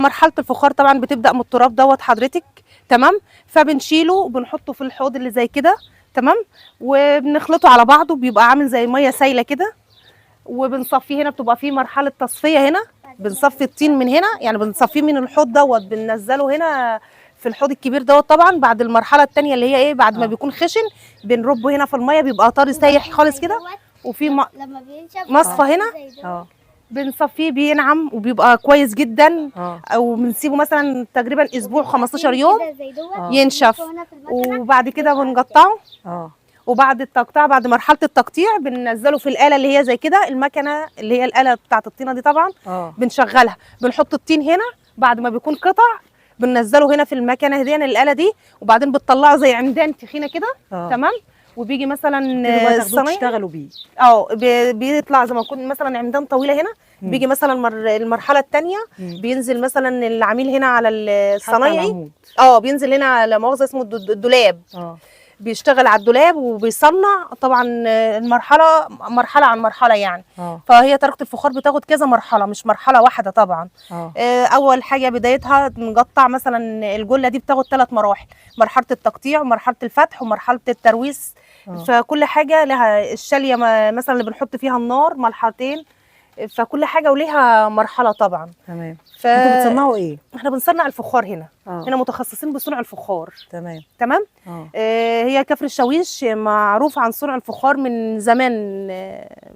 مرحله الفخار طبعا بتبدا من التراب دوت حضرتك. تمام. فبنشيله وبنحطه في الحوض اللي زي كده. تمام. وبنخلطه على بعضه، بيبقى عامل زي ميه سايله كده. وبنصفيه هنا، بتبقى فيه مرحله تصفيه هنا. بنصفي الطين من هنا، يعني بنصفيه من الحوض دوت، بننزله هنا في الحوض الكبير دوت. طبعا بعد المرحله الثانيه اللي هي ايه، بعد ما بيكون خشن بنربه هنا في الميه، بيبقى طري سايح خالص كده. وفي لما بينشف مصفى هنا بنصفيه بينعم وبيبقى كويس جدا. او بنسيبه مثلا تقريبا اسبوع 15 يوم ينشف. وبعد كده بنقطعه. وبعد التقطيع، بعد مرحله التقطيع بننزله في الاله اللي هي زي كده، المكنه اللي هي الاله بتاعه الطينه دي طبعا. بنشغلها، بنحط الطين هنا بعد ما بيكون قطع، بننزله هنا في المكنه دي، الاله دي. وبعدين بتطلعه زي عمدان تخينه كده. تمام. وبيجي مثلا الصينيه تشتغلوا بيه. بيطلع زي ما يكون مثلا عمدان طويله هنا. بيجي مثلا المرحله الثانيه بينزل مثلا العميل هنا على الصنايعي. بينزل هنا على مؤاخذه اسمه الدولاب. بيشتغل على الدولاب وبيصنع طبعا مرحله عن مرحله يعني. فهي طريقه الفخار بتاخد كذا مرحله، مش مرحله واحده طبعا. اول حاجه بدايتها بنقطع مثلا الجله دي، بتاخد 3 مراحل: مرحله التقطيع ومرحله الفتح ومرحله الترويس. فكل حاجه لها الشاليه مثلا اللي بنحط فيها النار مرحلتين. فكل حاجه وليها مرحله طبعا. تمام. انتوا بتصنعوا ايه؟ احنا بنصنع الفخار هنا. هنا متخصصين بصنع الفخار. تمام. هي كفر الشاويش معروف عن صنع الفخار من زمان.